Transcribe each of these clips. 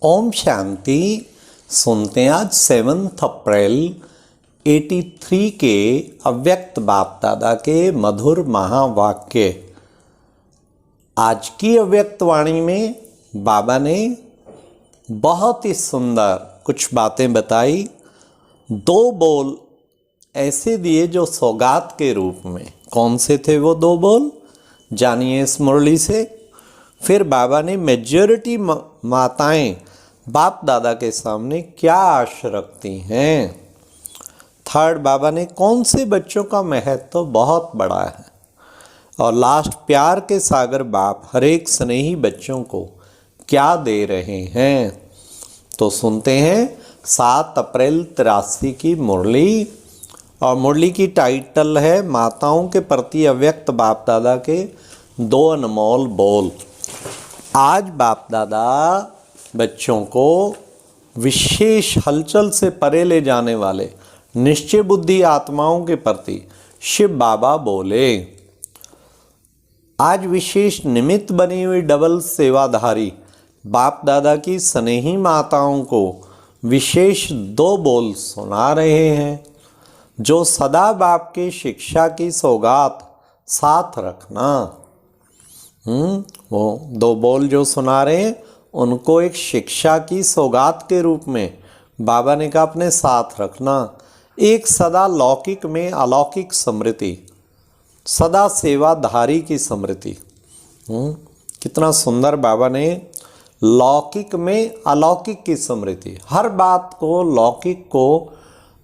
ओम शांति। सुनते हैं आज 7 अप्रैल 83 के अव्यक्त बाप दादा के मधुर महावाक्य। आज की अव्यक्त वाणी में बाबा ने बहुत ही सुंदर कुछ बातें बताई। 2 बोल ऐसे दिए जो सौगात के रूप में। कौन से थे वो 2 बोल, जानिए इस मुरली से। फिर बाबा ने मेजॉरिटी माताएं बाप दादा के सामने क्या आश रखती हैं। थर्ड, बाबा ने कौन से बच्चों का महत्व तो बहुत बड़ा है। और लास्ट, प्यार के सागर बाप हर एक स्नेही बच्चों को क्या दे रहे हैं। तो सुनते हैं 7 अप्रैल 83 की मुरली। और मुरली की टाइटल है माताओं के प्रति अव्यक्त बाप दादा के 2 अनमोल बोल। आज बाप दादा बच्चों को विशेष हलचल से परे ले जाने वाले निश्चय बुद्धि आत्माओं के प्रति शिव बाबा बोले। आज विशेष निमित्त बनी हुई डबल सेवाधारी बाप दादा की स्नेही माताओं को विशेष 2 बोल सुना रहे हैं, जो सदा बाप के शिक्षा की सौगात साथ रखना। वो 2 बोल जो सुना रहे हैं उनको एक शिक्षा की सौगात के रूप में बाबा ने कहा अपने साथ रखना। एक सदा लौकिक में अलौकिक स्मृति, सदा सेवाधारी की स्मृति। कितना सुंदर बाबा ने लौकिक में अलौकिक की स्मृति। हर बात को लौकिक को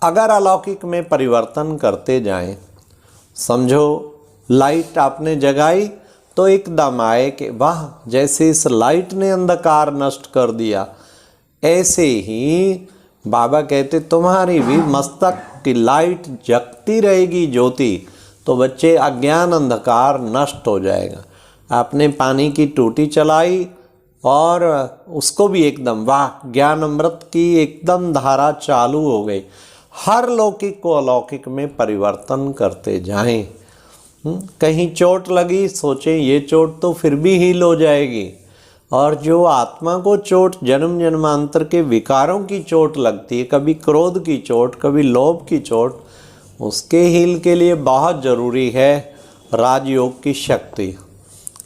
अगर अलौकिक में परिवर्तन करते जाएं, समझो लाइट आपने जगाई तो एकदम आए कि वाह, जैसे इस लाइट ने अंधकार नष्ट कर दिया। ऐसे ही बाबा कहते तुम्हारी भी मस्तक की लाइट जगती रहेगी ज्योति, तो बच्चे अज्ञान अंधकार नष्ट हो जाएगा। आपने पानी की टूटी चलाई और उसको भी एकदम वाह, ज्ञान अमृत की एकदम धारा चालू हो गई। हर लौकिक को अलौकिक में परिवर्तन करते जाएं। कहीं चोट लगी, सोचें ये चोट तो फिर भी हील हो जाएगी। और जो आत्मा को चोट जन्म जन्मांतर के विकारों की चोट लगती है, कभी क्रोध की चोट, कभी लोभ की चोट, उसके हील के लिए बहुत ज़रूरी है राजयोग की शक्ति।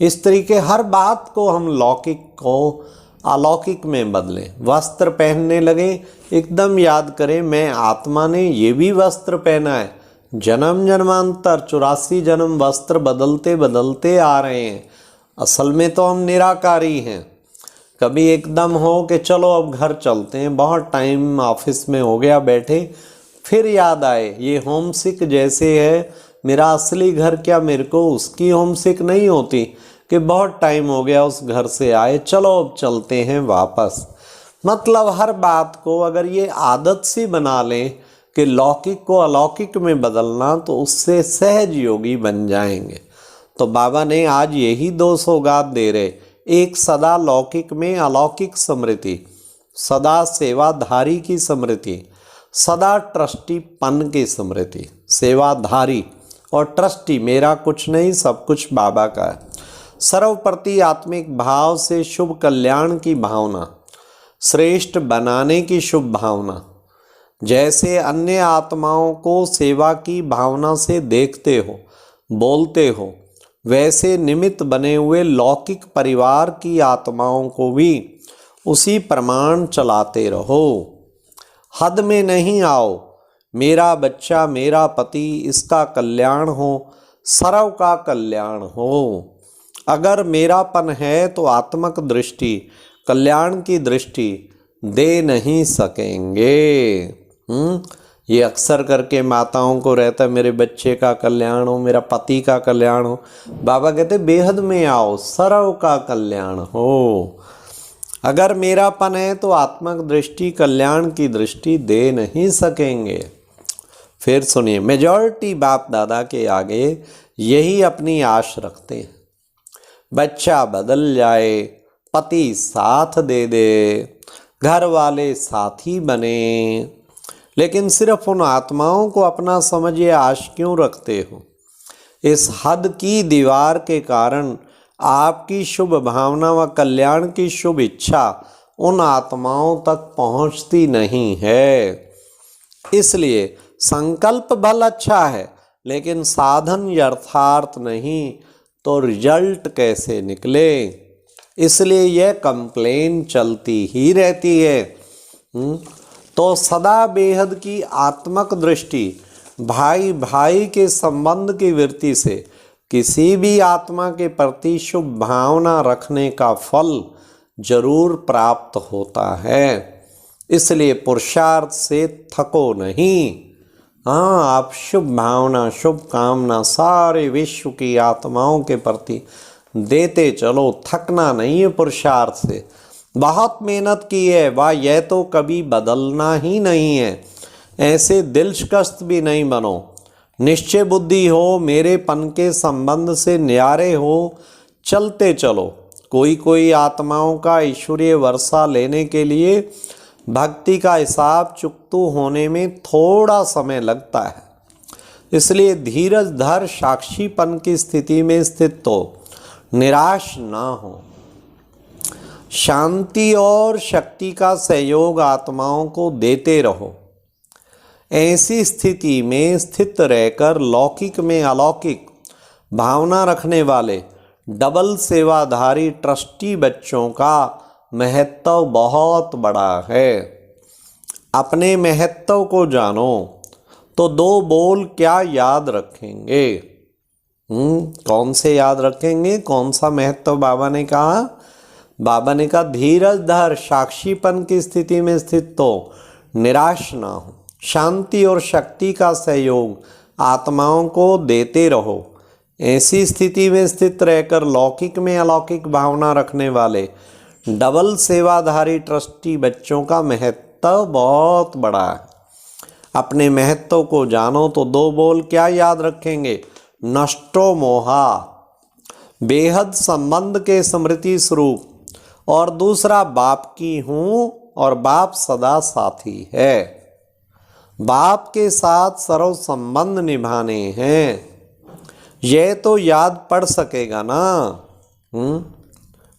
इस तरीके हर बात को हम लौकिक को अलौकिक में बदलें। वस्त्र पहनने लगे, एकदम याद करें मैं आत्मा ने ये भी वस्त्र पहना है। जन्म जन्मांतर 84 जन्म वस्त्र बदलते बदलते आ रहे हैं। असल में तो हम निराकारी हैं। कभी एकदम हो कि चलो अब घर चलते हैं, बहुत टाइम ऑफिस में हो गया बैठे, फिर याद आए ये होम सिक जैसे है। मेरा असली घर क्या मेरे को उसकी होम सिक नहीं होती कि बहुत टाइम हो गया उस घर से आए, चलो अब चलते हैं वापस। मतलब हर बात को अगर ये आदत सी बना लें कि लौकिक को अलौकिक में बदलना, तो उससे सहज योगी बन जाएंगे। तो बाबा ने आज यही 2 सौगात दे रहे। एक सदा लौकिक में अलौकिक स्मृति, सदा सेवाधारी की स्मृति, सदा ट्रस्टीपन की स्मृति। सेवाधारी और ट्रस्टी, मेरा कुछ नहीं सब कुछ बाबा का है। सर्वप्रति आत्मिक भाव से शुभ कल्याण की भावना, श्रेष्ठ बनाने की शुभ भावना। जैसे अन्य आत्माओं को सेवा की भावना से देखते हो, बोलते हो, वैसे निमित्त बने हुए लौकिक परिवार की आत्माओं को भी उसी प्रमाण चलाते रहो। हद में नहीं आओ, मेरा बच्चा, मेरा पति, इसका कल्याण हो, सर्व का कल्याण हो। अगर मेरापन है तो आत्मक दृष्टि, कल्याण की दृष्टि दे नहीं सकेंगे। ये अक्सर करके माताओं को रहता मेरे बच्चे का कल्याण हो, मेरा पति का कल्याण हो। बाबा कहते बेहद में आओ, सर्व का कल्याण हो। अगर मेरापन है तो आत्मक दृष्टि, कल्याण की दृष्टि दे नहीं सकेंगे। फिर सुनिए, मेजॉरिटी बाप दादा के आगे यही अपनी आश रखते हैं। बच्चा बदल जाए, पति साथ दे दे, घर वाले साथी बने, लेकिन सिर्फ उन आत्माओं को अपना समझिए आश क्यों रखते हो। इस हद की दीवार के कारण आपकी शुभ भावना व कल्याण की शुभ इच्छा उन आत्माओं तक पहुंचती नहीं है। इसलिए संकल्प बल अच्छा है, लेकिन साधन यथार्थ नहीं तो रिजल्ट कैसे निकले। इसलिए यह कंप्लेन चलती ही रहती है। तो सदा बेहद की आत्मक दृष्टि, भाई भाई के संबंध की वृत्ति से किसी भी आत्मा के प्रति शुभ भावना रखने का फल जरूर प्राप्त होता है। इसलिए पुरुषार्थ से थको नहीं। हाँ, आप शुभ भावना, शुभ कामना सारे विश्व की आत्माओं के प्रति देते चलो, थकना नहीं है पुरुषार्थ से। बहुत मेहनत की है वाह, यह तो कभी बदलना ही नहीं है। ऐसे दिलशकस्त भी नहीं बनो, निश्चय बुद्धि हो, मेरेपन के संबंध से न्यारे हो, चलते चलो। कोई कोई आत्माओं का ईश्वरीय वर्षा लेने के लिए भक्ति का हिसाब चुकतू होने में थोड़ा समय लगता है। इसलिए धीरज धर साक्षीपन की स्थिति में स्थित हो, निराश ना हो। शांति और शक्ति का सहयोग आत्माओं को देते रहो। ऐसी स्थिति में स्थित रहकर लौकिक में अलौकिक भावना रखने वाले डबल सेवाधारी ट्रस्टी बच्चों का महत्व बहुत बड़ा है। अपने महत्व को जानो तो दो बोल क्या याद रखेंगे। कौन से याद रखेंगे, कौन सा महत्व बाबा ने कहा? बाबा ने कहा धीरज धर, साक्षीपन की स्थिति में स्थित हो, निराश ना हो। शांति और शक्ति का सहयोग आत्माओं को देते रहो। ऐसी स्थिति में स्थित रहकर लौकिक में अलौकिक भावना रखने वाले डबल सेवाधारी ट्रस्टी बच्चों का महत्व बहुत बड़ा है। अपने महत्व को जानो तो दो बोल क्या याद रखेंगे। नष्टो मोहा, बेहद संबंध के स्मृति स्वरूप, और दूसरा बाप की हूँ और बाप सदा साथी है। बाप के साथ सर्व संबंध निभाने हैं, यह तो याद पड़ सकेगा ना।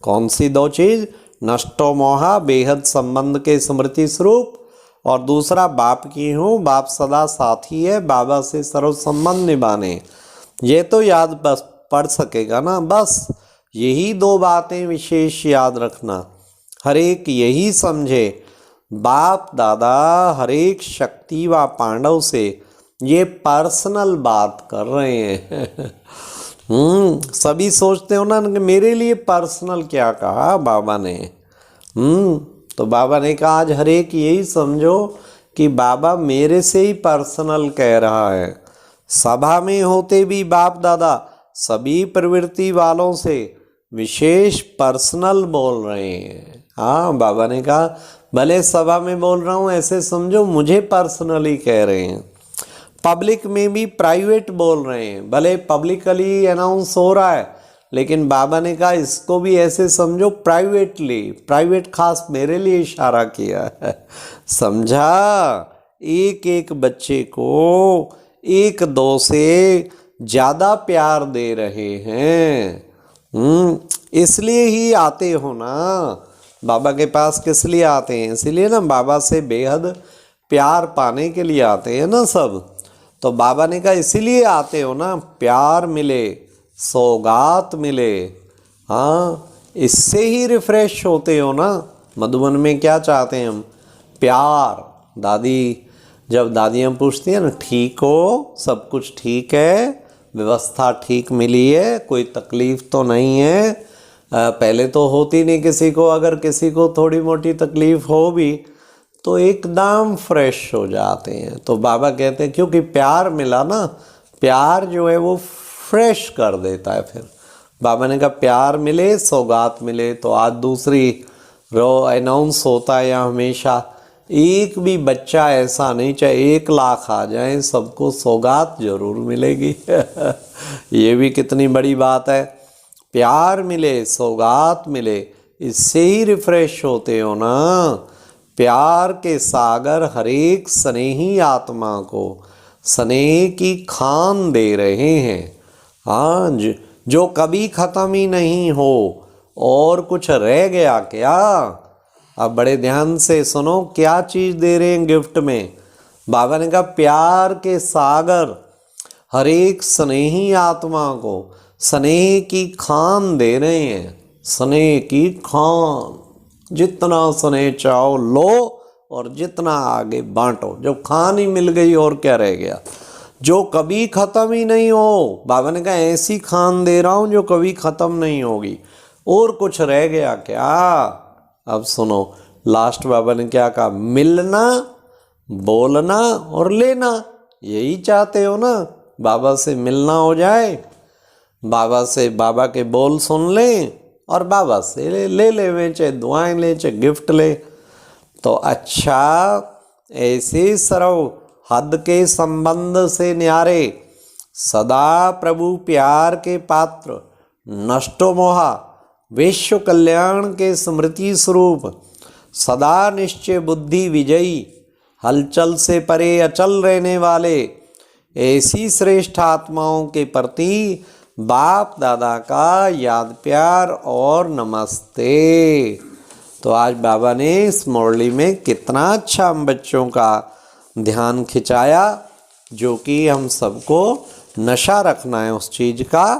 कौन सी दो चीज? नष्टो मोहा, बेहद संबंध के स्मृति स्वरूप, और दूसरा बाप की हूँ, बाप सदा साथी है, बाबा से सर्व संबंध निभाने। ये तो याद बस पड़ सकेगा ना। बस यही दो बातें विशेष याद रखना। हर एक यही समझे बाप दादा हर एक शक्ति व पांडव से ये पर्सनल बात कर रहे हैं। सभी सोचते हो ना कि मेरे लिए पर्सनल क्या कहा बाबा ने। तो बाबा ने कहा आज हर एक यही समझो कि बाबा मेरे से ही पर्सनल कह रहा है। सभा में होते भी बाप दादा सभी प्रवृत्ति वालों से विशेष पर्सनल बोल रहे हैं। हाँ, बाबा ने कहा भले सभा में बोल रहा हूँ ऐसे समझो मुझे पर्सनली कह रहे हैं। पब्लिक में भी प्राइवेट बोल रहे हैं, भले पब्लिकली अनाउंस हो रहा है, लेकिन बाबा ने कहा इसको भी ऐसे समझो प्राइवेटली। प्राइवेट खास मेरे लिए इशारा किया है। समझा? एक एक बच्चे को एक दो से ज़्यादा प्यार दे रहे हैं। इसलिए ही आते हो ना बाबा के पास। किस लिए आते हैं? इसलिए ना बाबा से बेहद प्यार पाने के लिए आते हैं ना सब। तो बाबा ने कहा इसीलिए आते हो ना, प्यार मिले, सौगात मिले। हाँ, इससे ही रिफ्रेश होते हो ना। मधुबन में क्या चाहते हैं हम? प्यार। दादी, जब दादियाँ पूछती हैं ना ठीक हो, सब कुछ ठीक है, व्यवस्था ठीक मिली है, कोई तकलीफ़ तो नहीं है। पहले तो होती नहीं किसी को, अगर किसी को थोड़ी मोटी तकलीफ़ हो भी तो एकदम फ्रेश हो जाते हैं। तो बाबा कहते हैं क्योंकि प्यार मिला ना, प्यार जो है वो फ्रेश कर देता है। फिर बाबा ने कहा प्यार मिले, सौगात मिले। तो आज दूसरी रो अनाउंस होता है यहाँ हमेशा, एक भी बच्चा ऐसा नहीं, चाहे 1 लाख आ जाए, सबको सौगात जरूर मिलेगी। ये भी कितनी बड़ी बात है। प्यार मिले, सौगात मिले, इससे ही रिफ्रेश होते हो ना। प्यार के सागर हर एक स्नेही आत्मा को स्नेह की खान दे रहे हैं। हाँ, जो कभी ख़त्म ही नहीं हो। और कुछ रह गया क्या? अब बड़े ध्यान से सुनो, क्या चीज दे रहे हैं गिफ्ट में। बाबा ने कहा प्यार के सागर, हर एक स्नेही आत्मा को स्नेह की खान दे रहे हैं। स्नेह की खान, जितना स्नेह चाहो लो और जितना आगे बांटो। जब खान ही मिल गई और क्या रह गया, जो कभी खत्म ही नहीं हो। बाबा ने कहा ऐसी खान दे रहा हूं जो कभी खत्म नहीं होगी। और कुछ रह गया क्या? अब सुनो, लास्ट बाबा ने क्या कहा, मिलना, बोलना और लेना। यही चाहते हो ना, बाबा से मिलना हो जाए, बाबा से बाबा के बोल सुन लें और बाबा से ले ले, चाहे दुआएं ले चाहे गिफ्ट ले। तो अच्छा, ऐसे सर्व हद के संबंध से न्यारे, सदा प्रभु प्यार के पात्र, नष्टो मोहा विश्व कल्याण के स्मृति स्वरूप, सदा निश्चय बुद्धि विजयी, हलचल से परे अचल रहने वाले, ऐसी श्रेष्ठ आत्माओं के प्रति बाप दादा का याद प्यार और नमस्ते। तो आज बाबा ने इस मुरली में कितना अच्छा हम बच्चों का ध्यान खिंचाया, जो कि हम सबको नशा रखना है उस चीज़ का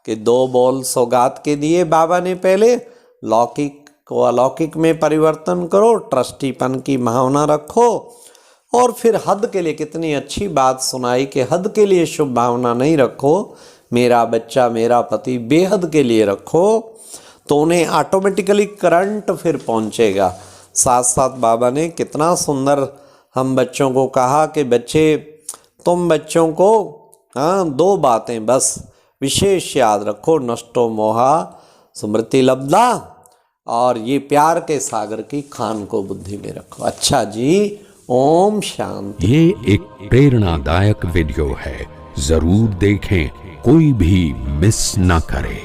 कि 2 बोल सौगात के दिए बाबा ने। पहले लौकिक को अलौकिक में परिवर्तन करो, ट्रस्टीपन की भावना रखो, और फिर हद के लिए कितनी अच्छी बात सुनाई कि हद के लिए शुभ भावना नहीं रखो, मेरा बच्चा मेरा पति बेहद के लिए रखो, तो उन्हें ऑटोमेटिकली करंट फिर पहुंचेगा। साथ साथ बाबा ने कितना सुंदर हम बच्चों को कहा कि बच्चे, तुम बच्चों को 2 बातें बस विशेष याद रखो, नष्टो मोहा स्मृति लब्धा, और ये प्यार के सागर की खान को बुद्धि में रखो। अच्छा जी, ओम शांति। ये एक प्रेरणादायक वीडियो है, जरूर देखें, कोई भी मिस ना करे।